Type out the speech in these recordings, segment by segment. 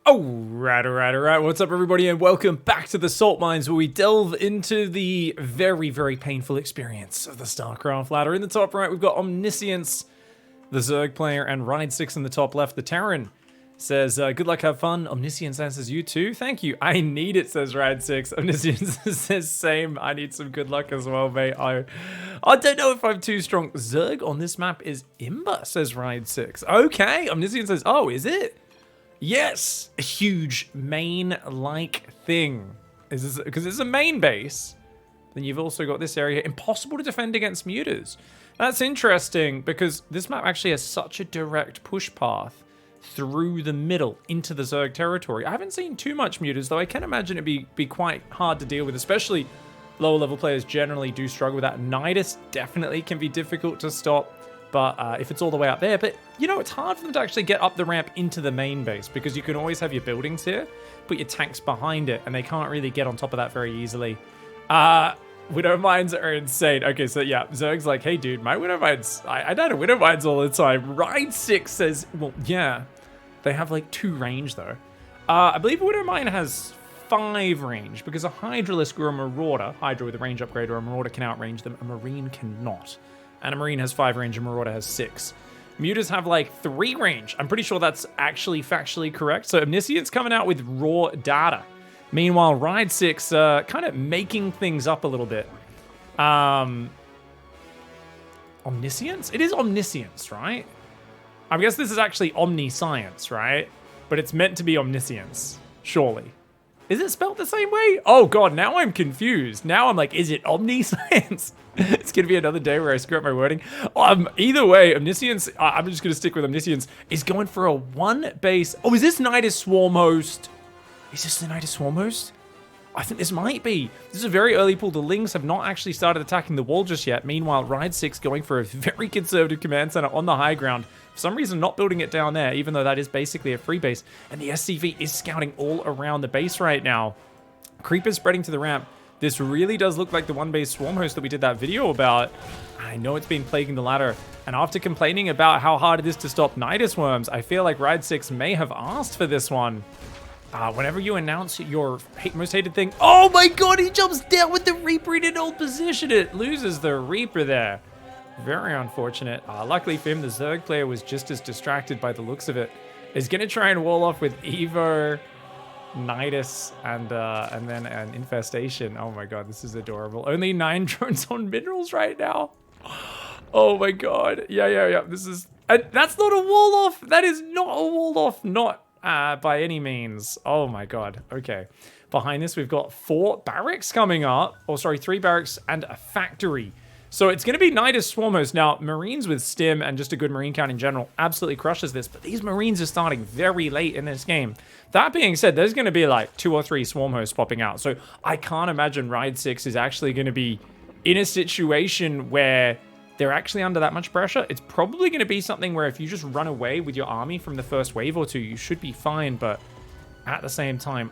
Alright. What's up, everybody, and welcome back to the Salt Mines, where we delve into the very, very painful experience of the StarCraft ladder. In the top right, we've got Omniscience, the Zerg player, and Ride 6 in the top left. The Terran says, good luck, have fun. Omniscience answers, you too. Thank you. I need it, says Ride 6. Omniscience says, same. I need some good luck as well, mate. I don't know if I'm too strong. Zerg on this map is imba, says Ride 6. Okay. Omniscience says, oh, is it? Yes, a huge main-like thing. Because it's a main base. Then you've also got this area. Impossible to defend against mutas. That's interesting because this map actually has such a direct push path through the middle into the Zerg territory. I haven't seen too much mutas, though I can imagine it'd be quite hard to deal with, especially lower level players generally do struggle with that. Nidus definitely can be difficult to stop. But if it's all the way up there, but you know, it's hard for them to actually get up the ramp into the main base because you can always have your buildings here, put your tanks behind it, and they can't really get on top of that very easily. Widow mines are insane. Okay, so yeah, Zerg's like, hey dude, my widow mines, I die to widow mines all the time. Ride 6 says, well, yeah, they have like 2 range though. I believe a widow mine has 5 range because a Hydralisk or a Marauder, Hydra with a range upgrade or a Marauder can outrange them, a Marine cannot. And a Marine has 5 range and Marauder has 6. Mutas have like 3 range. I'm pretty sure that's actually factually correct. So Omniscience coming out with raw data. Meanwhile, Ride 6 kind of making things up a little bit. Omniscience? It is Omniscience, right? I guess this is actually Omniscience, right? But it's meant to be Omniscience, surely. Is it spelled the same way? Oh god, now I'm confused. Now I'm like, is it Omniscience? It's gonna be another day where I screw up my wording. Either way, Omniscience, I'm just gonna stick with Omniscience, is going for a 1 base. Oh, is this Nidus Swarm Host? Is this the Nidus Swarm Host? I think this might be. This is a very early pull. The Lings have not actually started attacking the wall just yet. Meanwhile, Ride 6 going for a very conservative command center on the high ground. For some reason, not building it down there, even though that is basically a free base. And the SCV is scouting all around the base right now. Creepers spreading to the ramp. This really does look like the 1-base Swarm Host that we did that video about. I know it's been plaguing the ladder. And after complaining about how hard it is to stop Nidus Worms, I feel like Ride 6 may have asked for this one. Whenever you announce your most hated thing, oh my god, he jumps down with the Reaper in an old position. It loses the Reaper there. Very unfortunate. Luckily for him, the Zerg player was just as distracted by the looks of it. Is going to try and wall off with Evo, Nidus, and then an Infestation. Oh my god, this is adorable. Only 9 drones on minerals right now. Oh my god. Yeah. This is... that's not a wall off. That is not a wall off. Not... by any means. Oh my god. Okay. Behind this, we've got 4 barracks coming up. Oh, sorry, 3 barracks and a factory. So it's going to be Nidus Swarm Host. Now, Marines with Stim and just a good Marine count in general absolutely crushes this, but these Marines are starting very late in this game. That being said, there's going to be like 2 or 3 Swarm Hosts popping out. So I can't imagine Ride 6 is actually going to be in a situation where they're actually under that much pressure. It's probably going to be something where if you just run away with your army from the first wave or 2, you should be fine. But at the same time,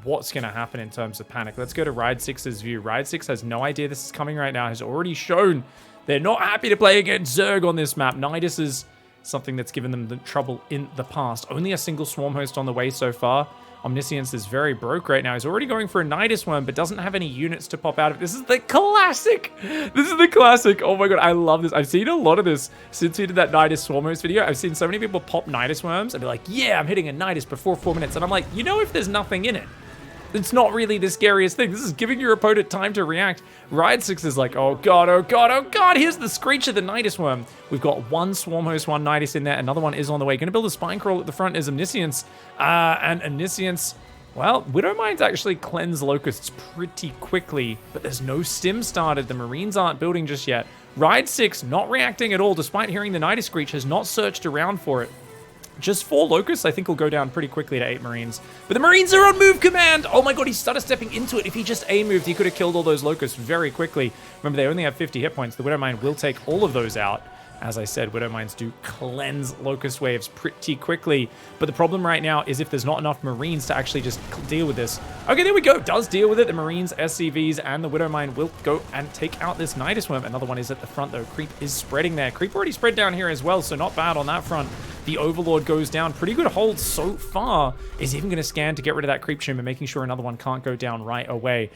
what's going to happen in terms of panic? Let's go to Ride 6's view. Ride 6 has no idea this is coming right now. Has already shown they're not happy to play against Zerg on this map. Nidus is something that's given them the trouble in the past. Only a single Swarm Host on the way so far. Omniscience is very broke right now. He's already going for a Nidus Worm, but doesn't have any units to pop out of it. This is the classic. This is the classic. Oh my god, I love this. I've seen a lot of this since we did that Nidus Swarm Host video. I've seen so many people pop Nidus Worms and be like, yeah, I'm hitting a Nidus before 4 minutes. And I'm like, you know, if there's nothing in it, it's not really the scariest thing. This is giving your opponent time to react. Ride 6 is like, oh god, oh god, oh god. Here's the screech of the Nidus Worm. We've got 1 Swarm Host, 1 Nidus in there. Another one is on the way. Going to build a Spine Crawl at the front is Omniscience. And Omniscience, well, Widow Mines actually cleanse Locusts pretty quickly, but there's no Stim started. The Marines aren't building just yet. Ride 6 not reacting at all, despite hearing the Nidus screech, has not searched around for it. Just 4 Locusts, I think, will go down pretty quickly to 8 Marines. But the Marines are on move command! Oh my god, he started stepping into it. If he just A-moved, he could have killed all those Locusts very quickly. Remember, they only have 50 hit points. The Widow Mine will take all of those out. As I said, Widow Mines do cleanse Locust waves pretty quickly. But the problem right now is if there's not enough Marines to actually just deal with this. Okay, there we go. Does deal with it. The Marines, SCVs, and the Widow Mine will go and take out this Nidus Worm. Another one is at the front, though. Creep is spreading there. Creep already spread down here as well, so not bad on that front. The Overlord goes down. Pretty good hold so far. Is even going to scan to get rid of that creep tumor, making sure another one can't go down right away.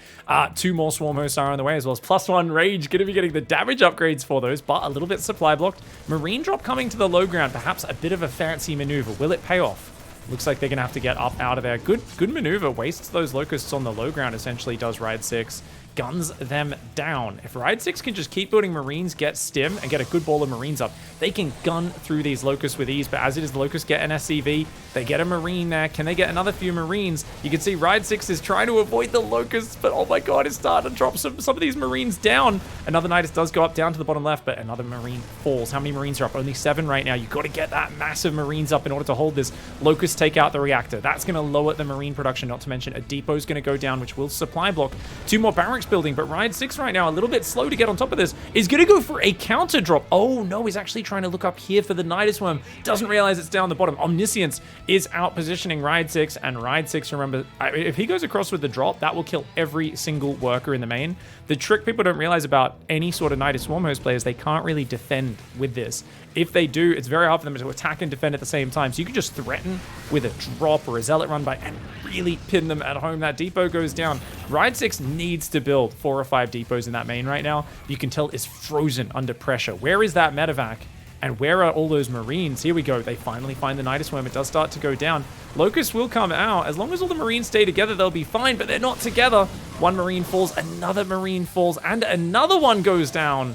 2 more Swarm hosts are on the way, as well as +1 rage. Going to be getting the damage upgrades for those, but a little bit supply blocked. Marine drop coming to the low ground. Perhaps a bit of a fancy maneuver. Will it pay off? Looks like they're going to have to get up out of there. Good maneuver. Wastes those locusts on the low ground, essentially, does Ride 6. Guns them down. If Ride 6 can just keep building Marines, get Stim, and get a good ball of Marines up, they can gun through these locusts with ease. But as it is, the locusts get an SCV. They get a Marine there. Can they get another few Marines? You can see Ride 6 is trying to avoid the locusts, but oh my god, it's starting to drop some of these Marines down. Another Nidus does go up down to the bottom left, but another Marine falls. How many Marines are up? Only 7 right now. You've got to get that massive Marines up in order to hold this. Locusts take out the reactor. That's going to lower the Marine production, not to mention a depot's going to go down, which will supply block 2 more barracks building, but Ride 6 right now, a little bit slow to get on top of this, is going to go for a counter drop. Oh no, he's actually trying to look up here for the Nidus Worm. Doesn't realize it's down the bottom. Omniscience is out positioning Ride 6, and Ride 6, remember, if he goes across with the drop, that will kill every single worker in the main. The trick people don't realize about any sort of Nidus Swarm host players, they can't really defend with this. If they do, it's very hard for them to attack and defend at the same time. So you can just threaten with a drop or a zealot run by and really pin them at home. That depot goes down. Ride 6 needs to build 4 or 5 depots in that main right now. You can tell it's frozen under pressure. Where is that medevac? And where are all those Marines? Here we go. They finally find the Nidus Worm. It does start to go down. Locust will come out. As long as all the Marines stay together, they'll be fine, but they're not together. 1 Marine falls, another Marine falls, and another one goes down.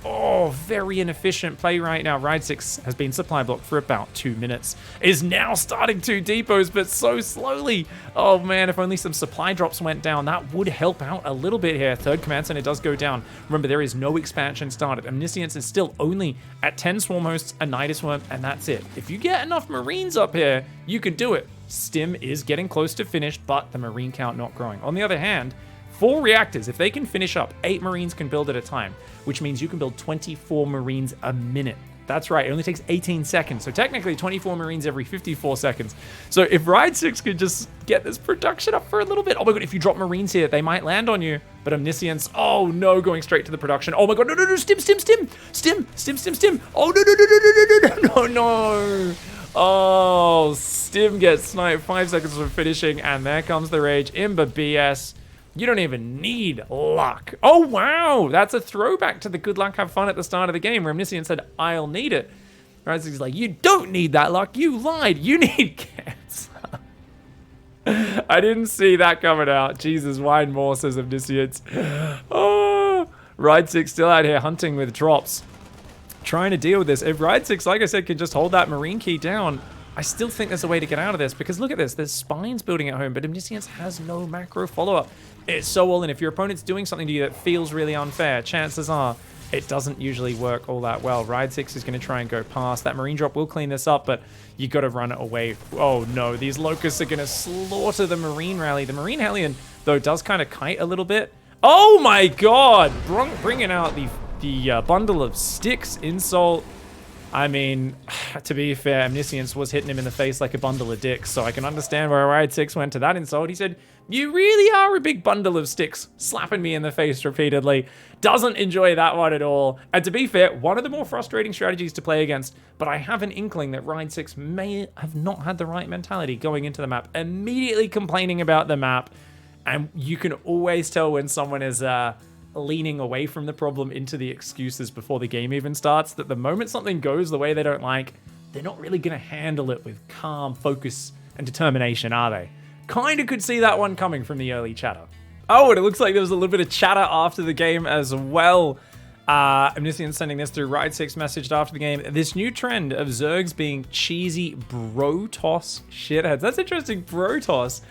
Oh, very inefficient play right now. Ride 6 has been supply blocked for about 2 minutes. Is now starting 2 depots, but so slowly. Oh man, if only some supply drops went down, that would help out a little bit here. 3rd command center does go down. Remember, there is no expansion started. Omniscience is still only at 10 swarm hosts, a Nidus Worm, and that's it. If you get enough Marines up here, you can do it. Stim is getting close to finished, but the Marine count not growing. On the other hand, 4 reactors, if they can finish up, 8 Marines can build at a time, which means you can build 24 Marines a minute. That's right, it only takes 18 seconds. So technically 24 Marines every 54 seconds. So if Ride 6 could just get this production up for a little bit. Oh my god, if you drop Marines here, they might land on you. But Omniscience, oh no, going straight to the production. Oh my god, no, stim. Oh no. Oh, Stim gets sniped 5 seconds from finishing, and there comes the rage. Imba BS. You don't even need luck. Oh, wow. That's a throwback to the good luck, have fun at the start of the game, where Omniscience said, I'll need it. Right, so he's like, you don't need that luck. You lied. You need cancer. I didn't see that coming out. Jesus, whine more, says Omniscience. Oh, Ride 6 still out here hunting with drops. Trying to deal with this. If Ride 6, like I said, can just hold that Marine key down, I still think there's a way to get out of this, because look at this. There's spines building at home, but Omniscience has no macro follow-up. It's so all in. If your opponent's doing something to you that feels really unfair, chances are it doesn't usually work all that well. Ride 6 is going to try and go past. That Marine drop will clean this up, but you got to run it away. Oh no, these Locusts are going to slaughter the Marine rally. The Marine Hellion, though, does kind of kite a little bit. Oh my god! Bringing out the bundle of sticks insult. I mean, to be fair, Omniscience was hitting him in the face like a bundle of dicks, so I can understand where Ride 6 went to that insult. He said, you really are a big bundle of sticks, slapping me in the face repeatedly. Doesn't enjoy that one at all. And to be fair, one of the more frustrating strategies to play against, but I have an inkling that Ride 6 may have not had the right mentality going into the map, immediately complaining about the map, and you can always tell when someone is leaning away from the problem into the excuses before the game even starts, that the moment something goes the way they don't like, they're not really going to handle it with calm focus and determination, are they? Kind of could see that one coming from the early chatter. Oh, and it looks like there was a little bit of chatter after the game as well. Omniscience sending this through. Ride 6 messaged after the game. This new trend of Zergs being cheesy protoss shitheads. That's interesting, protoss.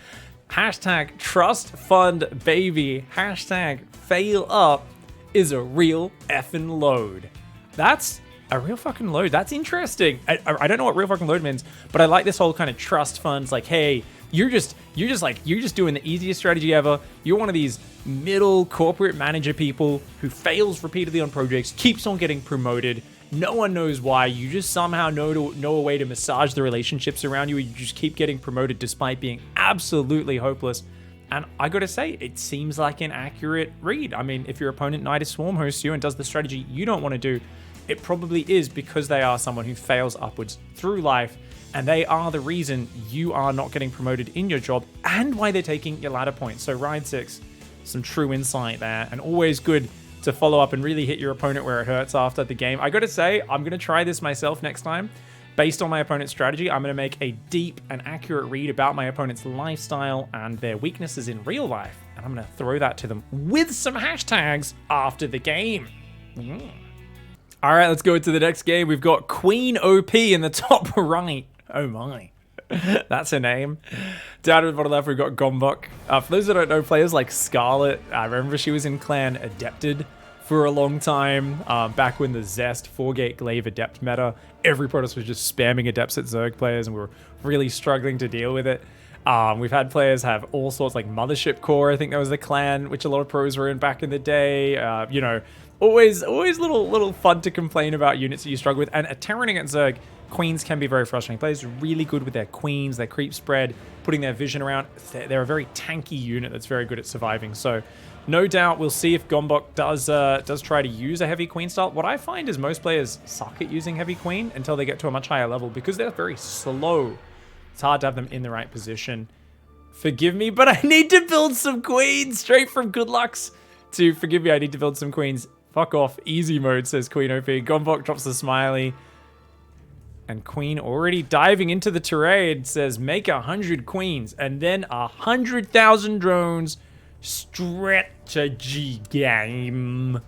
Hashtag trust fund baby. Hashtag fail up is a real effing load. That's a real fucking load. That's interesting. I don't know what real fucking load means, but I like this whole kind of trust funds. Like, hey, you're just doing the easiest strategy ever. You're one of these middle corporate manager people who fails repeatedly on projects, keeps on getting promoted. No one knows why. You just somehow know a way to massage the relationships around you. You just keep getting promoted despite being absolutely hopeless. And I gotta say, it seems like an accurate read. I mean, if your opponent Nidus Swarm hosts you and does the strategy you don't want to do, it probably is because they are someone who fails upwards through life, and they are the reason you are not getting promoted in your job and why they're taking your ladder points. So Ride 6, some true insight there, and always good to follow up and really hit your opponent where it hurts after the game. I gotta say, I'm gonna try this myself next time. Based on my opponent's strategy, I'm gonna make a deep and accurate read about my opponent's lifestyle and their weaknesses in real life, and I'm gonna throw that to them with some hashtags after the game. All right, let's go into the next game. We've got Queen OP in the top right. Oh my. That's her name. Down at the bottom left, we've got Gombok. For those that don't know, players like Scarlet, I remember she was in clan Adepted for a long time. Back when the Zest 4-gate glaive Adept meta, every protoss was just spamming Adepts at Zerg players, and we were really struggling to deal with it. We've had players have all sorts, like Mothership Core, I think that was the clan, which a lot of pros were in back in the day. You know, always little fun to complain about units that you struggle with. And at Terran at Zerg, Queens can be very frustrating. Players are really good with their Queens, their creep spread, putting their vision around. They're a very tanky unit that's very good at surviving. So no doubt we'll see if Gombok does try to use a heavy Queen style. What I find is most players suck at using heavy Queen until they get to a much higher level because they're very slow. It's hard to have them in the right position. Forgive me, but I need to build some Queens. Straight from Good Lucks to forgive me, I need to build some Queens. Fuck off. Easy mode, says Queen OP. Gombok drops the smiley. And Queen already diving into the terrain says, make 100 Queens and then 100,000 drones. Strategy game.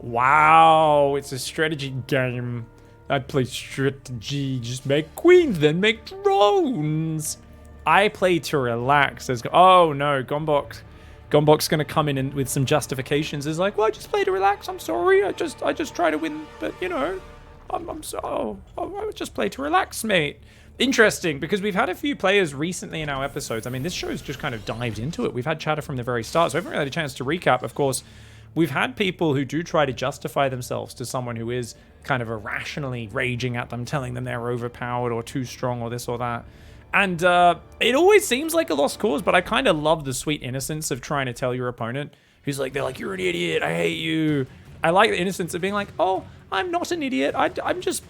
Wow, it's a strategy game. I play strategy. Just make Queens, then make drones. I play to relax. Oh no, Gombok's gonna come in and with some justifications. Is like, well, I just play to relax. I'm sorry. I just try to win, but you know. I would just play to relax, mate. Interesting, because we've had a few players recently in our episodes. I mean, this show's just kind of dived into it. We've had chatter from the very start, so I haven't really had a chance to recap. Of course, we've had people who do try to justify themselves to someone who is kind of irrationally raging at them, telling them they're overpowered or too strong or this or that. And it always seems like a lost cause, but I kind of love the sweet innocence of trying to tell your opponent, who's like, they're like, you're an idiot, I hate you. I like the innocence of being like, oh, I'm not an idiot. I just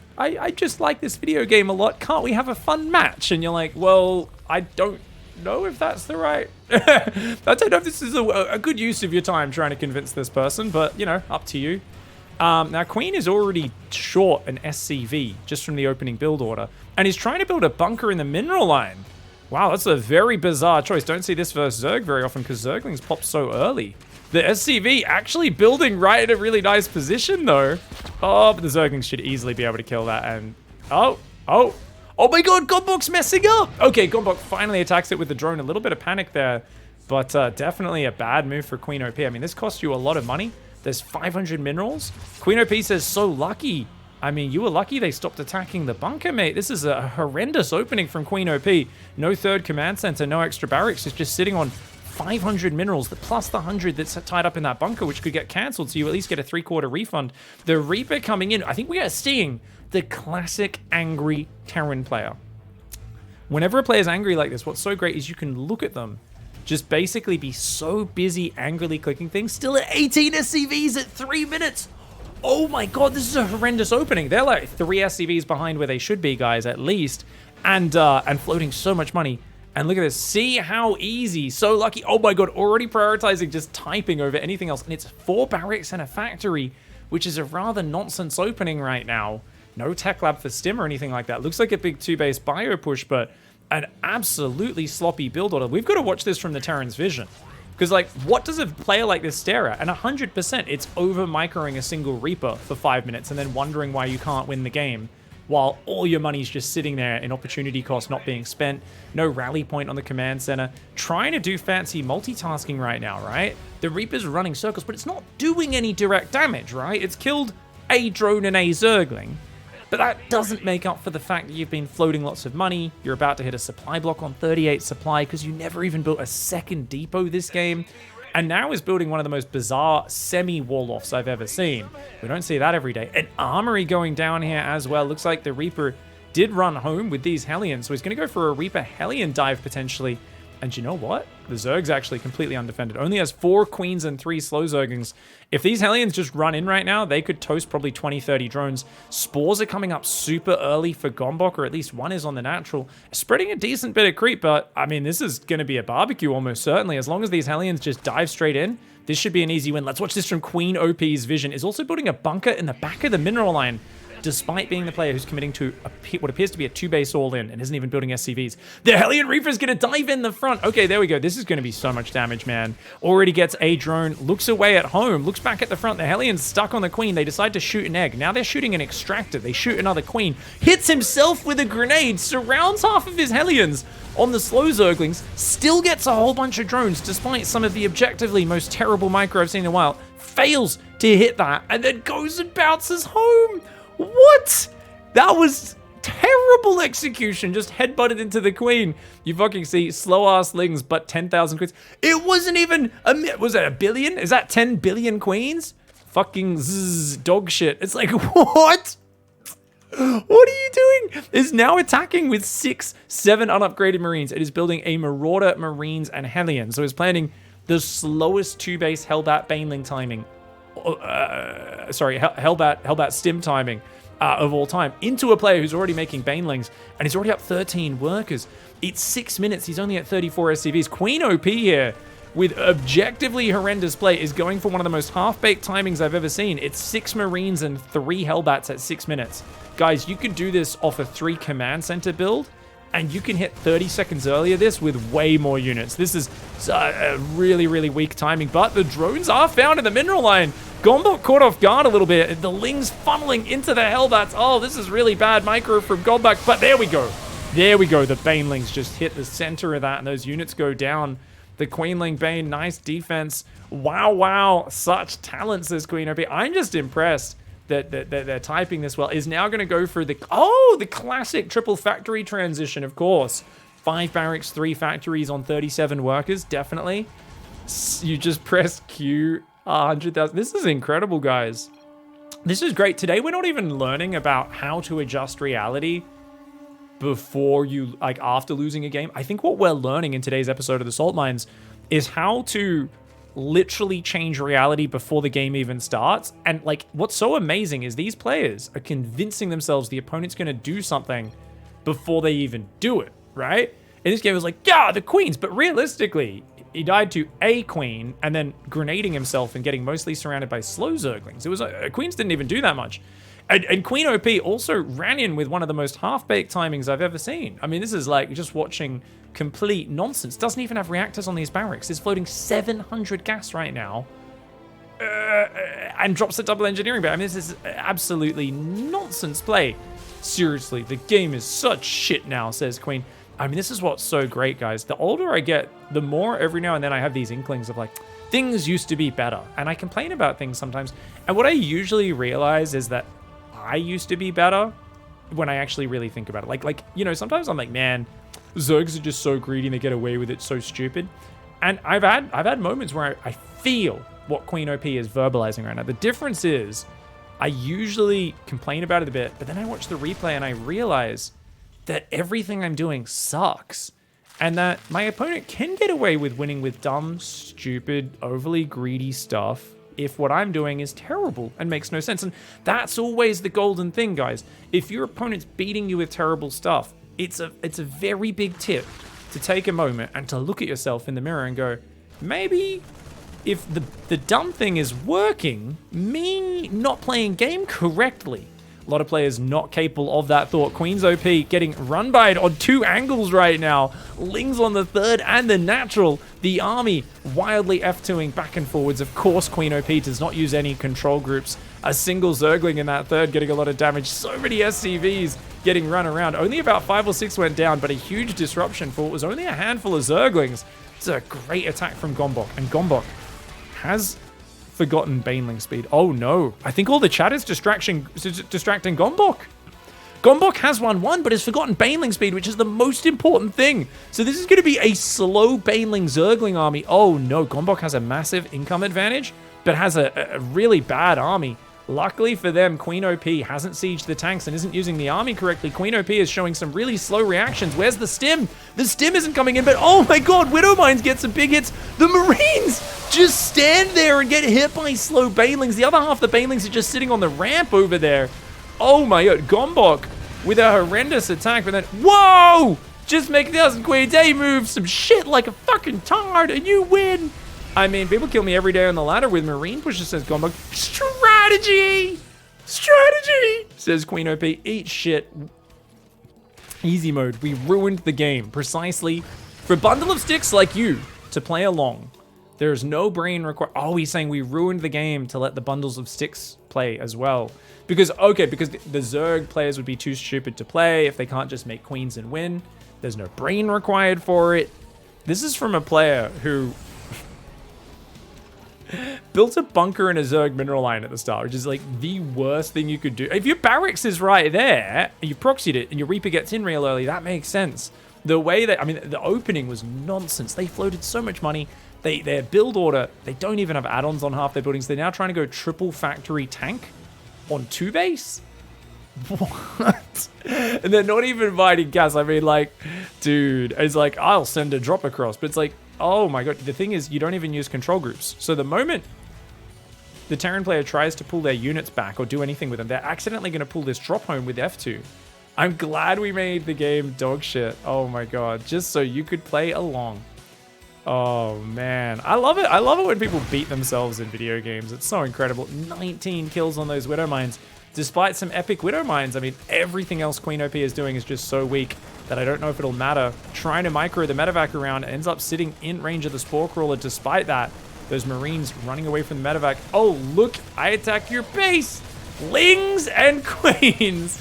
like this video game a lot. Can't we have a fun match? And you're like, well, I don't know if that's the right... I don't know if this is a good use of your time trying to convince this person, but, you know, up to you. Now, Queen is already short an SCV just from the opening build order, and he's trying to build a bunker in the mineral line. Wow, that's a very bizarre choice. Don't see this versus Zerg very often because Zerglings pop so early. The SCV actually building right in a really nice position, though. Oh, but the Zerglings should easily be able to kill that. And oh my god, Gombok's messing up. Okay, Gombok finally attacks it with the drone. A little bit of panic there, but definitely a bad move for Queen OP. I mean, this costs you a lot of money. There's 500 minerals. Queen OP says, so lucky. I mean, you were lucky they stopped attacking the bunker, mate. This is a horrendous opening from Queen OP. No third command center, no extra barracks. It's just sitting on 500 minerals, plus the 100 that's tied up in that bunker, which could get cancelled, so you at least get a 3/4 refund. The Reaper coming in. I think we are seeing the classic angry Terran player. Whenever a player's angry like this, what's so great is you can look at them, just basically be so busy angrily clicking things, still at 18 SCVs at 3 minutes. Oh my god, this is a horrendous opening. They're like 3 SCVs behind where they should be, guys, at least, and floating so much money. And look at this. See how easy. So lucky. Oh my god. Already prioritizing just typing over anything else. And it's 4 barracks and a factory, which is a rather nonsense opening right now. No tech lab for stim or anything like that. Looks like a big 2-base bio push, but an absolutely sloppy build order. We've got to watch this from the Terran's vision. Because, like, what does a player like this stare at? And 100%, it's over-microing a single Reaper for 5 minutes and then wondering why you can't win the game, while all your money's just sitting there in opportunity cost not being spent, no rally point on the command center, trying to do fancy multitasking right now, right? The Reaper's running circles, but it's not doing any direct damage, right? It's killed a drone and a Zergling, but that doesn't make up for the fact that you've been floating lots of money. You're about to hit a supply block on 38 supply because you never even built a second depot this game. And now is building one of the most bizarre semi-wall-offs I've ever seen. We don't see that every day. An armory going down here as well. Looks like the Reaper did run home with these Hellions, so he's going to go for a Reaper Hellion dive potentially And you know what? The Zerg's actually completely undefended. Only has 4 queens and 3 slow Zerglings. If these Hellions just run in right now, they could toast probably 20, 30 drones. Spores are coming up super early for Gombok, or at least one is on the natural. Spreading a decent bit of creep, but I mean, this is going to be a barbecue almost certainly. As long as these Hellions just dive straight in, this should be an easy win. Let's watch this from Queen OP's vision. Is also building a bunker in the back of the mineral line, despite being the player who's committing to what appears to be a 2-base all-in and isn't even building SCVs. The Hellion Reaper's going to dive in the front. Okay, there we go. This is going to be so much damage, man. Already gets a drone, looks away at home, looks back at the front. The Hellion's stuck on the queen. They decide to shoot an egg. Now they're shooting an extractor. They shoot another queen. Hits himself with a grenade, surrounds half of his Hellions on the slow Zerglings, still gets a whole bunch of drones, despite some of the objectively most terrible micro I've seen in a while. Fails to hit that, and then goes and bounces home. What? That was terrible execution. Just headbutted into the queen. You fucking see slow-ass lings, but 10,000 queens. It wasn't even was it a billion? Is that 10 billion queens? Fucking zzz, dog shit. It's like, what? What are you doing? It's now attacking with 6, 7 unupgraded Marines. It is building a Marauder, Marines, and Hellion. So it's planning the slowest 2-base Hellbat Baneling timing. Hellbat stim timing of all time into a player who's already making Banelings, and he's already up 13 workers. It's 6 minutes. He's only at 34 SCVs. Queen OP here with objectively horrendous play is going for one of the most half-baked timings I've ever seen. It's 6 Marines and 3 Hellbats at 6 minutes. Guys, you could do this off a 3 command center build, and you can hit 30 seconds earlier this with way more units. This is a really, really weak timing, but the drones are found in the mineral line. Gombok caught off guard a little bit. The Ling's funneling into the Hellbats. Oh, this is really bad micro from Gombok, but there we go. There we go. The Banelings just hit the center of that, and those units go down. The Queenling Bane, nice defense. Wow, wow. Such talent, says Queen OP. I'm just impressed that they're typing this well. Is now going to go for the classic triple factory transition, of course. 5 barracks, 3 factories on 37 workers, definitely. You just press Q, 100,000. This is incredible, guys. This is great. Today, we're not even learning about how to adjust reality before you, like, after losing a game. I think what we're learning in today's episode of the Salt Mines is how to literally change reality before the game even starts. And like, what's so amazing is these players are convincing themselves the opponent's going to do something before they even do it, right? In this game, it was like, yeah, the queens, but realistically, he died to a queen and then grenading himself and getting mostly surrounded by slow Zerglings. It was queens didn't even do that much. And Queen OP also ran in with one of the most half-baked timings I've ever seen. I mean, this is like just watching complete nonsense. Doesn't even have reactors on these barracks. It's floating 700 gas right now. And drops the double engineering back. I mean, this is absolutely nonsense play. Seriously, the game is such shit now, says Queen. I mean, this is what's so great, guys. The older I get, the more every now and then I have these inklings of like, things used to be better. And I complain about things sometimes. And what I usually realize is that I used to be better when I actually really think about it. Like, you know, sometimes I'm like, man, Zergs are just so greedy and they get away with it so stupid. And I've had moments where I feel what Queen OP is verbalizing right now. The difference is I usually complain about it a bit, but then I watch the replay and I realize that everything I'm doing sucks. And that my opponent can get away with winning with dumb, stupid, overly greedy stuff if what I'm doing is terrible and makes no sense. And that's always the golden thing, guys. If your opponent's beating you with terrible stuff, it's a very big tip to take a moment and to look at yourself in the mirror and go, maybe if the dumb thing is working, me not playing game correctly. A lot of players not capable of that thought. Queen's OP getting run by it on 2 angles right now. Ling's on the 3rd and the natural. The army wildly F2ing back and forwards. Of course, Queen OP does not use any control groups. A single Zergling in that 3rd getting a lot of damage. So many SCVs getting run around. Only about 5 or 6 went down, but a huge disruption for what was only a handful of Zerglings. It's a great attack from Gombok. And Gombok has forgotten Baneling speed. Oh no. I think all the chat is distracting Gombok. Gombok has 1-1, but has forgotten Baneling speed, which is the most important thing. So this is going to be a slow Baneling Zergling army. Oh no, Gombok has a massive income advantage, but has a really bad army. Luckily for them, Queen OP hasn't sieged the tanks and isn't using the army correctly. Queen OP is showing some really slow reactions. Where's the stim? The stim isn't coming in, but oh my god, Widowmines get some big hits. The Marines just stand there and get hit by slow banelings. The other half of the banelings are just sitting on the ramp over there. Oh my god, Gombok with a horrendous attack, but then, whoa! Just make 1,000 Queens A move some shit like a fucking tard and you win. I mean, people kill me every day on the ladder with Marine pushes, says Gombok. Strategy! Strategy! Says Queen OP. Eat shit. Easy mode. We ruined the game precisely for a bundle of sticks like you to play along. There's no brain required. Oh, he's saying we ruined the game to let the bundles of sticks play as well. Because the Zerg players would be too stupid to play if they can't just make queens and win. There's no brain required for it. This is from a player who built a bunker in a Zerg mineral line at the start, which is like the worst thing you could do. If your barracks is right there, you proxied it, and your Reaper gets in real early, that makes sense. The way that, I mean, the opening was nonsense. They floated so much money. Their build order, they don't even have add-ons on half their buildings. They're now trying to go triple factory tank on 2 base? What? And they're not even inviting gas. I mean, like, dude, it's like, I'll send a drop across, but it's like, oh my god, the thing is, you don't even use control groups. So the moment the Terran player tries to pull their units back or do anything with them, they're accidentally going to pull this drop home with F2. I'm glad we made the game dog shit. Oh my god, just so you could play along. Oh man, I love it. I love it when people beat themselves in video games. It's so incredible. 19 kills on those Widowmines. Despite some epic Widowmines, I mean, everything else Queen OP is doing is just so weak that I don't know if it'll matter. Trying to micro the medevac around, ends up sitting in range of the Spore Crawler. Despite that, those Marines running away from the medevac. Oh, look, I attack your base. Lings and queens.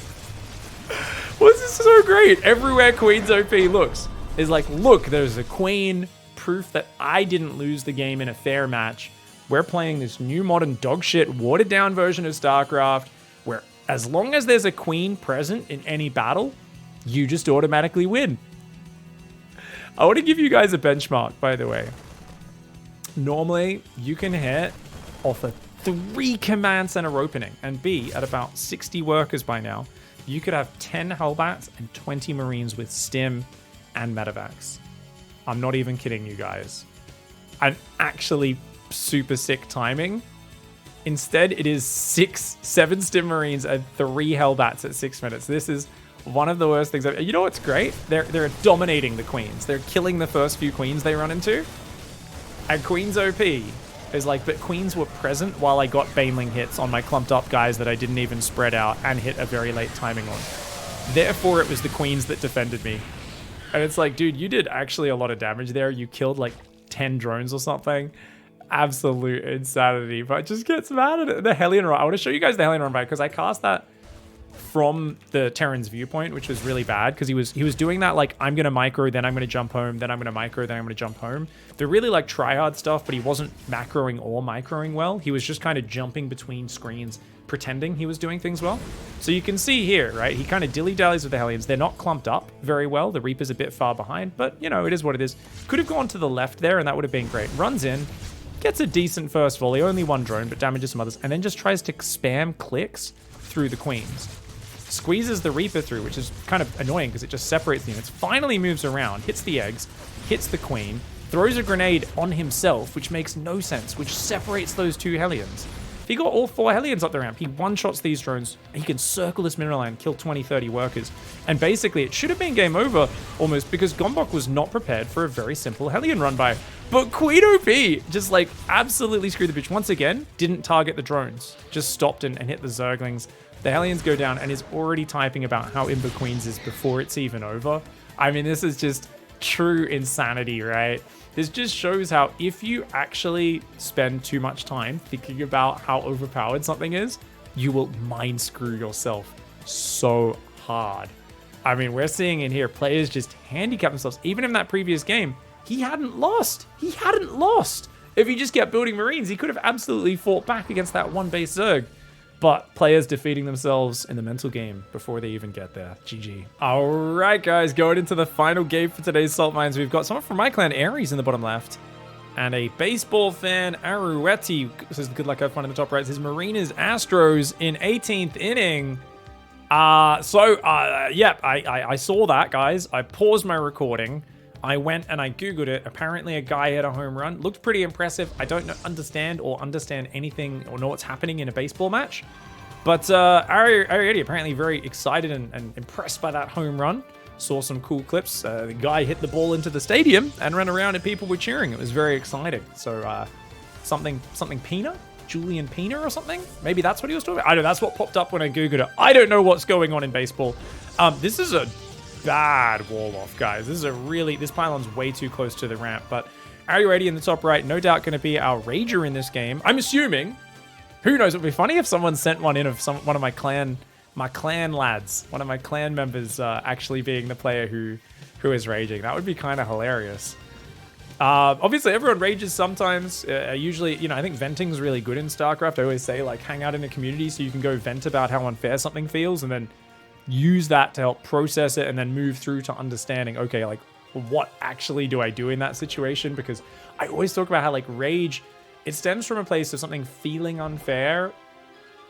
What's this so great? Everywhere Queen's OP looks is like, look, there's a queen. Proof that I didn't lose the game in a fair match. We're playing this new modern dogshit, watered down version of StarCraft, where as long as there's a queen present in any battle, you just automatically win. I want to give you guys a benchmark, by the way. Normally, you can hit off a 3 command center opening and be at about 60 workers by now. You could have 10 Hellbats and 20 Marines with stim and medevacs. I'm not even kidding you guys. And actually super sick timing. Instead, it is 7 stim Marines and 3 Hellbats at 6 minutes. This is one of the worst things. You know what's great? They're dominating the queens. They're killing the first few queens they run into. And Queen's OP is like, but queens were present while I got baneling hits on my clumped up guys that I didn't even spread out and hit a very late timing on. Therefore, it was the queens that defended me. And it's like, dude, you did actually a lot of damage there. You killed like 10 drones or something. Absolute insanity. But it just gets mad at it. The Hellion run. I want to show you guys the Hellion run back because I cast that from the Terran's viewpoint, which was really bad because he was doing that like, I'm going to micro, then I'm going to jump home, then I'm going to micro, then I'm going to jump home. They're really like tryhard stuff, but he wasn't macroing or microing well. He was just kind of jumping between screens, pretending he was doing things well. So you can see here, right? He kind of dilly-dallies with the Hellions. They're not clumped up very well. The Reaper's a bit far behind, but you know, it is what it is. Could have gone to the left there and that would have been great. Runs in, gets a decent first volley, only 1 drone, but damages some others, and then just tries to spam clicks through the queens. Squeezes the Reaper through, which is kind of annoying because it just separates the units. Finally moves around, hits the eggs, hits the queen, throws a grenade on himself, which makes no sense, which separates those 2 Hellions. If he got all 4 Hellions up the ramp, he one-shots these drones, and he can circle this mineral line, kill 20, 30 workers. And basically, it should have been game over, almost, because Gombok was not prepared for a very simple Hellion run by. But Queen OP just, like, absolutely screwed the bitch. Once again, didn't target the drones. Just stopped and hit the Zerglings. The Hellions go down, and is already typing about how Imba Queens is before it's even over. I mean, this is just true insanity, right? This just shows how if you actually spend too much time thinking about how overpowered something is, you will mind screw yourself so hard. I mean, we're seeing in here, players just handicap themselves. Even in that previous game, he hadn't lost. He hadn't lost. If he just kept building Marines, he could have absolutely fought back against that 1-base Zerg. But players defeating themselves in the mental game before they even get there. GG. All right, guys, going into the final game for today's Salt Mines. We've got someone from my clan, Ares, in the bottom left. And a baseball fan, Aruetti, says good luck, have fun in the top right. Says Marinas Astros in 18th inning. I saw that, guys. I paused my recording. I went and I Googled it. Apparently a guy hit a home run. Looked pretty impressive. I don't understand anything or know what's happening in a baseball match. But Arietti apparently very excited and impressed by that home run. Saw some cool clips. The guy hit the ball into the stadium and ran around and people were cheering. It was very exciting. So something Pina? Julian Pina or something? Maybe that's what he was talking about. I don't know. That's what popped up when I Googled it. I don't know what's going on in baseball. This is a bad wall off, guys. This pylon's way too close to the ramp. But Arietti in the top right, no doubt going to be our rager in this game. I'm assuming. Who knows? It would be funny if someone sent one in of one of my clan lads, one of my clan members actually being the player who is raging. That would be kind of hilarious. Obviously, everyone rages sometimes. Usually, I think venting is really good in StarCraft. I always say, like, hang out in a community so you can go vent about how unfair something feels and then use that to help process it and then move through to understanding, okay, like, what actually do I do in that situation? Because I always talk about how, like, rage, it stems from a place of something feeling unfair,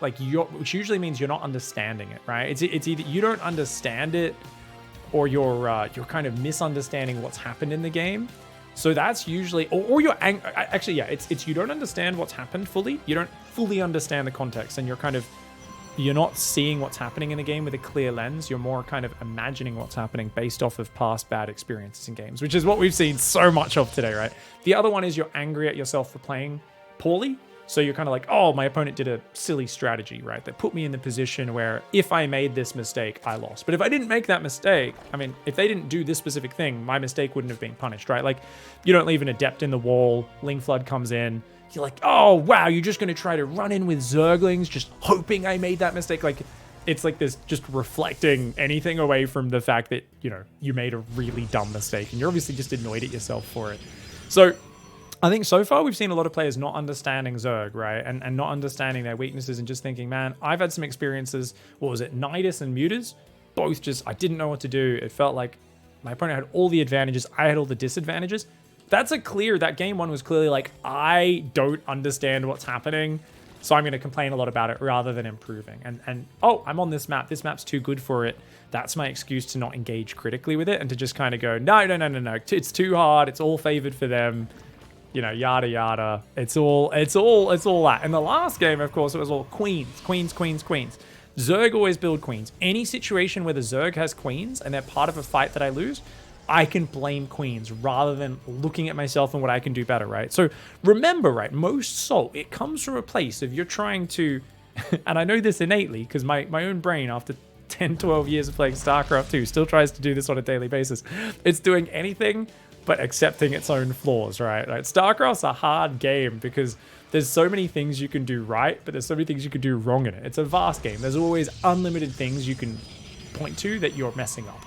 like which usually means you're not understanding it, right? It's either you don't understand it or you're kind of misunderstanding what's happened in the game. So that's usually, or you're actually, yeah, it's you don't understand what's happened fully. You don't fully understand the context, and you're not seeing what's happening in the game with a clear lens. You're more kind of imagining what's happening based off of past bad experiences in games, which is what we've seen so much of today, right? The other one is you're angry at yourself for playing poorly. So you're kind of like, oh, my opponent did a silly strategy, right? That put me in the position where if I made this mistake, I lost. But if I didn't make that mistake, I mean, if they didn't do this specific thing, my mistake wouldn't have been punished, right? Like, you don't leave an adept in the wall, Ling Flood comes in, you're like, oh, wow, you're just going to try to run in with Zerglings, just hoping I made that mistake. Like, it's like this just reflecting anything away from the fact that, you made a really dumb mistake and you're obviously just annoyed at yourself for it. So I think so far we've seen a lot of players not understanding Zerg, right? And not understanding their weaknesses and just thinking, man, I've had some experiences, what was it, nidus and mutas? Both just, I didn't know what to do. It felt like my opponent had all the advantages, I had all the disadvantages. That game one was clearly like, I don't understand what's happening, so I'm going to complain a lot about it rather than improving. And oh, I'm on this map. This map's too good for it. That's my excuse to not engage critically with it and to just kind of go, no. It's too hard. It's all favored for them. Yada yada. It's all that. In the last game, of course, it was all queens. Zerg always build queens. Any situation where the Zerg has queens and they're part of a fight that I lose, I can blame queens rather than looking at myself and what I can do better, right? So remember, right, most salt, it comes from a place of you're trying to, and I know this innately because my own brain after 10, 12 years of playing StarCraft 2 still tries to do this on a daily basis. It's doing anything but accepting its own flaws, right? Like, StarCraft's a hard game because there's so many things you can do right, but there's so many things you can do wrong in it. It's a vast game. There's always unlimited things you can point to that you're messing up.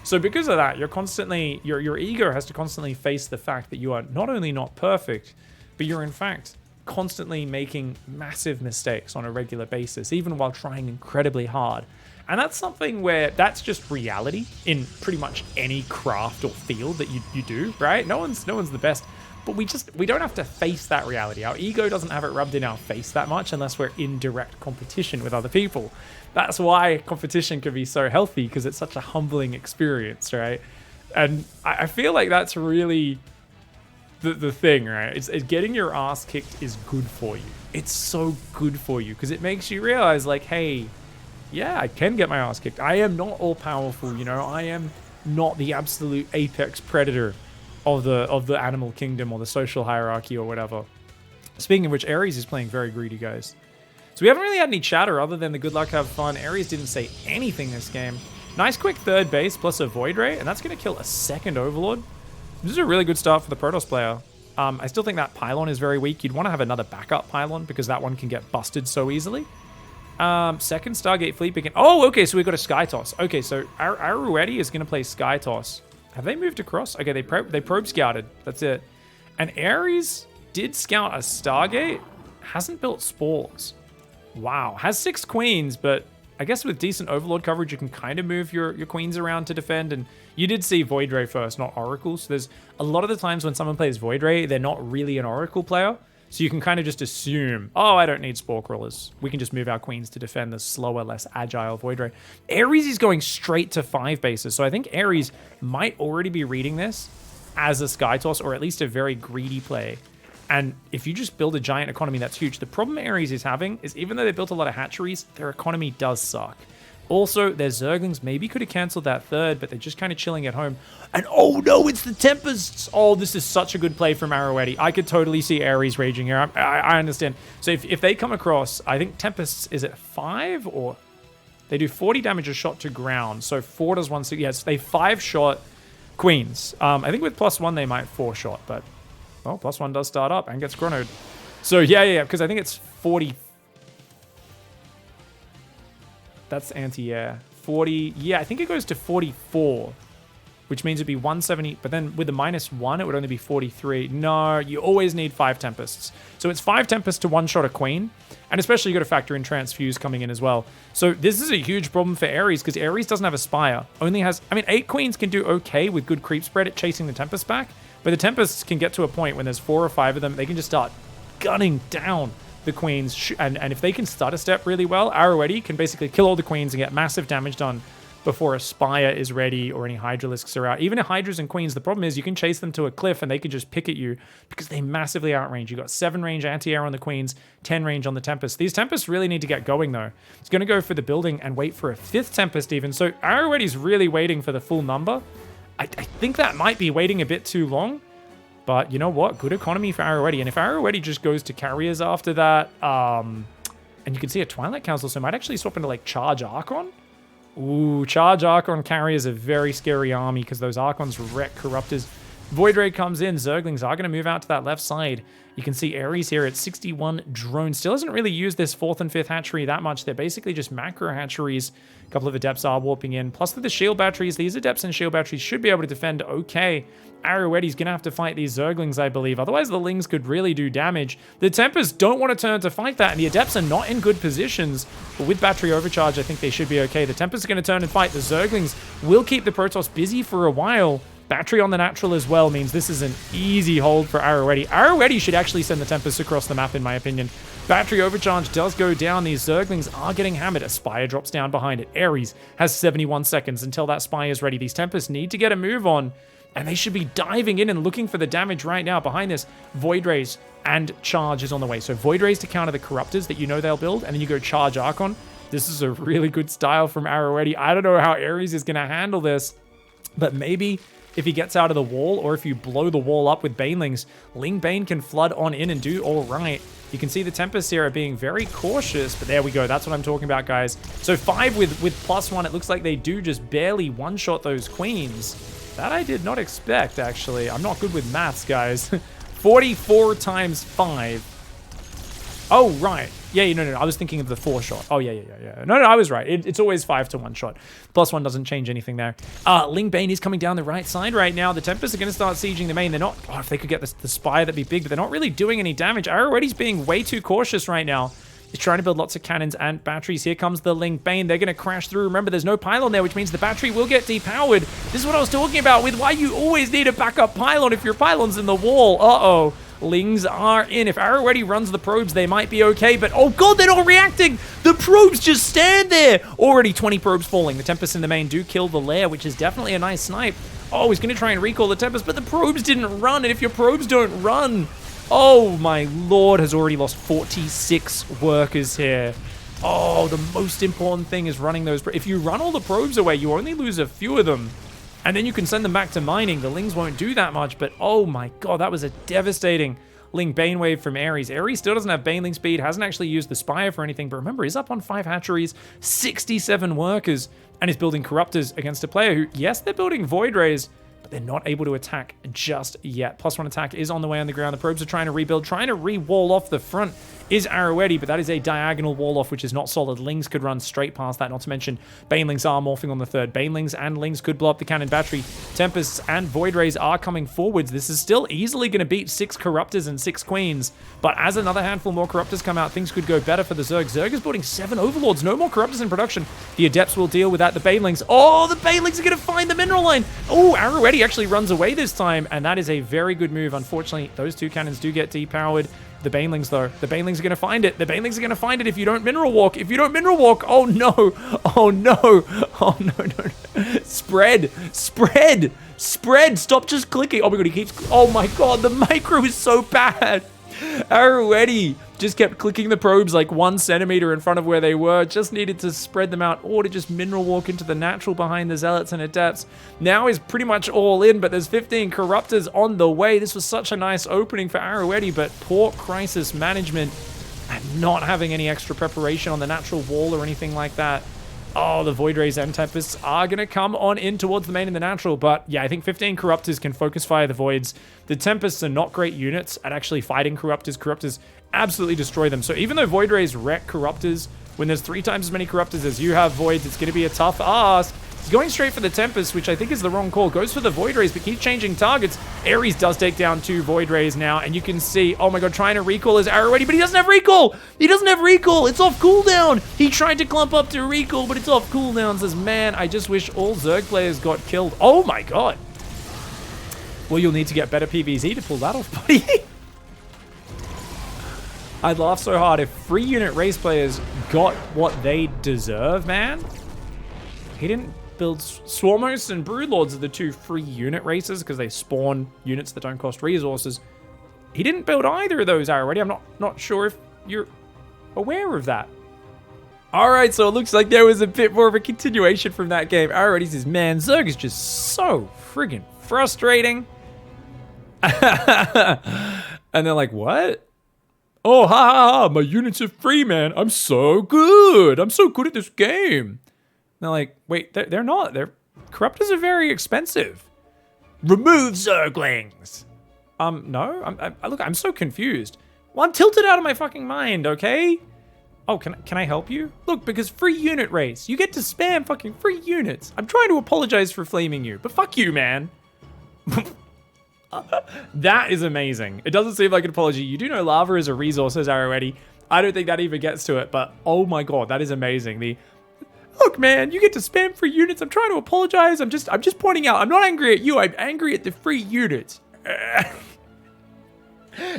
So because of that, you're constantly, your ego has to constantly face the fact that you are not only not perfect, but you're in fact constantly making massive mistakes on a regular basis, even while trying incredibly hard. And that's something where that's just reality in pretty much any craft or field that you do, right? No one's the best, but we don't have to face that reality. Our ego doesn't have it rubbed in our face that much unless we're in direct competition with other people. That's why competition can be so healthy, because it's such a humbling experience, right? And I feel like that's really the thing, right? It's getting your ass kicked is good for you. It's so good for you because it makes you realize, like, hey, yeah, I can get my ass kicked. I am not all powerful, I am not the absolute apex predator of the animal kingdom or the social hierarchy or whatever. Speaking of which, Ares is playing very greedy, guys. So we haven't really had any chatter other than the good luck, have fun. Ares didn't say anything this game. Nice quick third base plus a void ray, and that's going to kill a second overlord. This is a really good start for the protoss player. I still think that pylon is very weak. You'd want to have another backup pylon because that one can get busted so easily. Second Stargate fleet begin. Oh, okay, so we got a Sky Toss. Okay, so Aruetti is going to play Sky Toss. Have they moved across? Okay, they probe scouted. That's it. And Ares did scout a Stargate. Hasn't built spores. Wow. Has 6 queens, but I guess with decent Overlord coverage, you can kind of move your queens around to defend. And you did see Void Ray first, not Oracle. So there's a lot of the times when someone plays Void Ray, they're not really an Oracle player. So you can kind of just assume, oh, I don't need Spore Crawlers. We can just move our queens to defend the slower, less agile Void Ray. Ares is going straight to 5 bases. So I think Ares might already be reading this as a Sky Toss, or at least a very greedy play. And if you just build a giant economy, that's huge. The problem Ares is having is even though they built a lot of hatcheries, their economy does suck. Also, their Zerglings maybe could have canceled that third, but they're just kind of chilling at home. And oh no, it's the Tempests! Oh, this is such a good play from Arrowetti. I could totally see Ares raging here. I understand. So if they come across, I think Tempests is at 5 or... They do 40 damage a shot to ground. So 4 does 1... Yes, they 5-shot queens. I think with +1 they might 4-shot, but... Well, +1 does start up and gets chronoed. So yeah, because I think it's 40... That's anti-air. 40... Yeah, I think it goes to 44, which means it'd be 170. But then with the -1, it would only be 43. No, you always need 5 Tempests. So it's 5 Tempests to 1-shot a queen. And especially you got to factor in Transfuse coming in as well. So this is a huge problem for Ares because Ares doesn't have a Spire. Only has... I mean, 8 queens can do okay with good creep spread at chasing the Tempest back. But the Tempests can get to a point when there's 4 or 5 of them, they can just start gunning down the queens. And if they can stutter step really well, Arrowetti can basically kill all the queens and get massive damage done before a Spire is ready or any Hydralisks are out. Even if Hydras and Queens, the problem is you can chase them to a cliff and they can just pick at you because they massively outrange. You got 7 range anti-air on the Queens, 10 range on the Tempest. These Tempests really need to get going though. It's going to go for the building and wait for a 5th Tempest even. So Arrowetti's really waiting for the full number. I think that might be waiting a bit too long. But you know what? Good economy for Arrowetti. And if Arrowetti just goes to carriers after that, and you can see a Twilight Council, so it might actually swap into like Charge Archon. Ooh, Charge Archon carriers a very scary army because those Archons wreck Corruptors. Void Ray comes in. Zerglings are going to move out to that left side. You can see Ares here at 61 drones. Still hasn't really used this 4th and 5th hatchery that much. They're basically just macro hatcheries. A couple of Adepts are warping in. Plus with the shield batteries, these Adepts and shield batteries should be able to defend okay. Arrowetti's going to have to fight these Zerglings, I believe. Otherwise, the Lings could really do damage. The Tempests don't want to turn to fight that, and the Adepts are not in good positions. But with battery overcharge, I think they should be okay. The Tempests are going to turn and fight. The Zerglings will keep the Protoss busy for a while. Battery on the natural as well means this is an easy hold for Arrowetti. Arrowetti should actually send the Tempest across the map, in my opinion. Battery overcharge does go down. These Zerglings are getting hammered. A Spire drops down behind it. Ares has 71 seconds until that Spire is ready. These Tempests need to get a move on, and they should be diving in and looking for the damage right now. Behind this, Void Rays and Charge is on the way. So Void Rays to counter the Corruptors that you know they'll build, and then you go Charge Archon. This is a really good style from Arrowetti. I don't know how Ares is going to handle this, but maybe... if he gets out of the wall, or if you blow the wall up with Banelings, Ling Bane can flood on in and do all right. You can see the Tempests here are being very cautious, but there we go. That's what I'm talking about, guys. So 5 with +1, it looks like they do just barely one-shot those queens. That I did not expect, actually. I'm not good with maths, guys. 44 times 5. Oh, right. Yeah, no. I was thinking of the 4-shot. Oh, yeah. No, I was right. It's always 5 to 1-shot. +1 doesn't change anything there. Ling Bane is coming down the right side right now. The Tempests are going to start sieging the main. They're not... Oh, if they could get the Spire, that'd be big, but they're not really doing any damage. Arrowetti's being way too cautious right now. He's trying to build lots of cannons and batteries. Here comes the Ling Bane. They're going to crash through. Remember, there's no pylon there, which means the battery will get depowered. This is what I was talking about with why you always need a backup pylon if your pylon's in the wall. Uh-oh. Lings are in. If Arrowetti runs the probes, they might be okay, but oh god, they're not reacting! The probes just stand there! Already 20 probes falling. The Tempests in the main do kill the lair, which is definitely a nice snipe. Oh, he's going to try and recall the Tempest, but the probes didn't run, and if your probes don't run... Oh my lord, has already lost 46 workers here. Oh, the most important thing is running those... If you run all the probes away, you only lose a few of them. And then you can send them back to mining. The Lings won't do that much, but oh my god, that was a devastating Ling Bane wave from Ares. Ares still doesn't have Baneling speed, hasn't actually used the Spire for anything, but remember, he's up on 5 hatcheries, 67 workers, and is building Corruptors against a player who, yes, they're building Void Rays, but they're not able to attack just yet. +1 attack is on the way on the ground. The probes are trying to rebuild, trying to re-wall off the front. is Arrowetti, but that is a diagonal wall off, which is not solid. Lings could run straight past that, not to mention Banelings are morphing on the third. Banelings and Lings could blow up the cannon battery. Tempests and Void Rays are coming forwards. This is still easily going to beat 6 Corruptors and 6 Queens, but as another handful more Corruptors come out, things could go better for the Zerg. Zerg is building 7 Overlords. No more Corruptors in production. The Adepts will deal with that. The Banelings. Oh, the Banelings are going to find the mineral line. Oh, Arrowetti actually runs away this time, and that is a very good move. Unfortunately, those 2 cannons do get depowered. The Banelings, though. The Banelings are going to find it. The Banelings are going to find it if you don't mineral walk. If you don't mineral walk, oh no. Oh no. Oh no. Spread. Spread. Spread. Stop just clicking. Oh my god, he keeps... Oh my god, the micro is so bad. Arrowetti just kept clicking the probes like 1 centimeter in front of where they were. Just needed to spread them out or to just mineral walk into the natural behind the Zealots and Adepts. Now he's pretty much all in, but there's 15 Corruptors on the way. This was such a nice opening for Arrowetti, but poor crisis management and not having any extra preparation on the natural wall or anything like that. Oh, the Void Rays and Tempests are going to come on in towards the main and the natural, but yeah, I think 15 Corruptors can focus fire the Voids. The Tempests are not great units at actually fighting Corruptors. Corruptors absolutely destroy them. So even though Void Rays wreck Corruptors, when there's 3 times as many Corruptors as you have Voids, it's going to be a tough ask. He's going straight for the Tempest, which I think is the wrong call. Goes for the Void Rays, but keeps changing targets. Ares does take down 2 Void Rays now, and you can see, oh my god, trying to recall his Arrowetti, but he doesn't have recall! He doesn't have recall! It's off cooldown! He tried to clump up to recall, but it's off cooldown. Says, man, I just wish all Zerg players got killed. Oh my god! Well, you'll need to get better PvZ to pull that off, buddy. I'd laugh so hard if free unit race players got what they deserve, man. He didn't build Swarmos and Broodlords are the 2 free unit races because they spawn units that don't cost resources. He didn't build either of those already. I'm not sure if you're aware of that. All right, so it looks like there was a bit more of a continuation from that game. Already says, man, Zerg is just so friggin' frustrating. And they're like, what? Oh, ha ha ha, my units are free, man. I'm so good. I'm so good at this game. They're like, wait, they're not. Corruptors are very expensive. Remove Zerglings. No, look, I'm so confused. Well, I'm tilted out of my fucking mind, okay? Oh, can I help you? Look, because free unit race. You get to spam fucking free units. I'm trying to apologize for flaming you, but fuck you, man. That is amazing. It doesn't seem like an apology. You do know lava is a resource, says Arrowetti. I don't think that even gets to it, but oh my god, that is amazing. Look, man, you get to spam free units. I'm trying to apologize. I'm just pointing out. I'm not angry at you. I'm angry at the free units.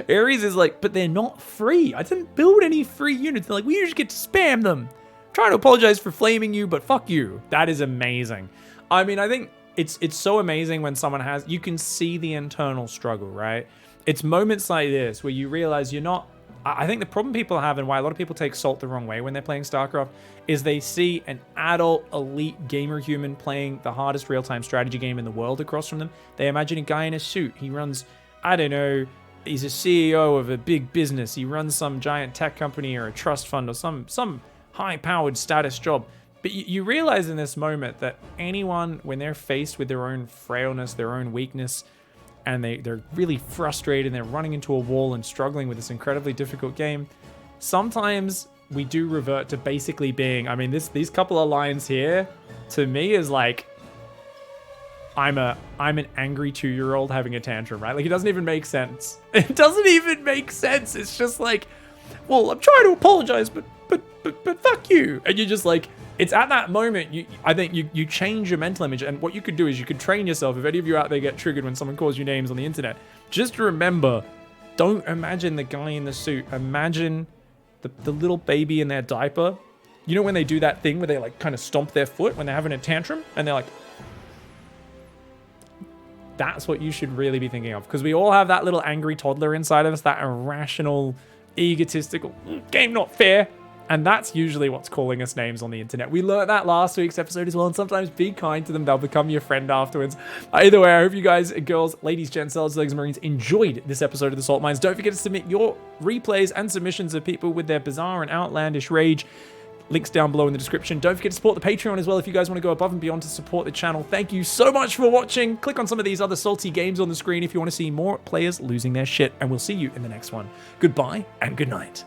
Ares is like, but they're not free. I didn't build any free units. They're like, we just get to spam them. I'm trying to apologize for flaming you, but fuck you. That is amazing. I mean, I think it's so amazing when someone has, you can see the internal struggle, right? It's moments like this where you realize you're not, I think the problem people have and why a lot of people take Salt the wrong way when they're playing StarCraft is they see an adult, elite gamer human playing the hardest real-time strategy game in the world across from them. They imagine a guy in a suit. He runs, I don't know, he's a CEO of a big business. He runs some giant tech company or a trust fund or some high-powered status job. But you realize in this moment that anyone, when they're faced with their own frailness, their own weakness, and they're really frustrated and they're running into a wall and struggling with this incredibly difficult game, sometimes we do revert to basically being, I mean, these couple of lines here, to me, is like, I'm an angry 2-year-old having a tantrum, right? Like, it doesn't even make sense. It doesn't even make sense. It's just like, well, I'm trying to apologize, but fuck you. And you're just like, it's at that moment, I think you change your mental image. And what you could do is you could train yourself. If any of you out there get triggered when someone calls you names on the internet, just remember, don't imagine the guy in the suit. Imagine the little baby in their diaper. You know when they do that thing where they like kind of stomp their foot when they're having a tantrum and they're like, that's what you should really be thinking of. Because we all have that little angry toddler inside of us, that irrational, egotistical, game not fair. And that's usually what's calling us names on the internet. We learned that last week's episode as well, and sometimes be kind to them. They'll become your friend afterwards. Either way, I hope you guys, girls, ladies, gents, Zergs, and Marines enjoyed this episode of the Salt Mines. Don't forget to submit your replays and submissions of people with their bizarre and outlandish rage. Links down below in the description. Don't forget to support the Patreon as well if you guys want to go above and beyond to support the channel. Thank you so much for watching. Click on some of these other salty games on the screen if you want to see more players losing their shit, and we'll see you in the next one. Goodbye and good night.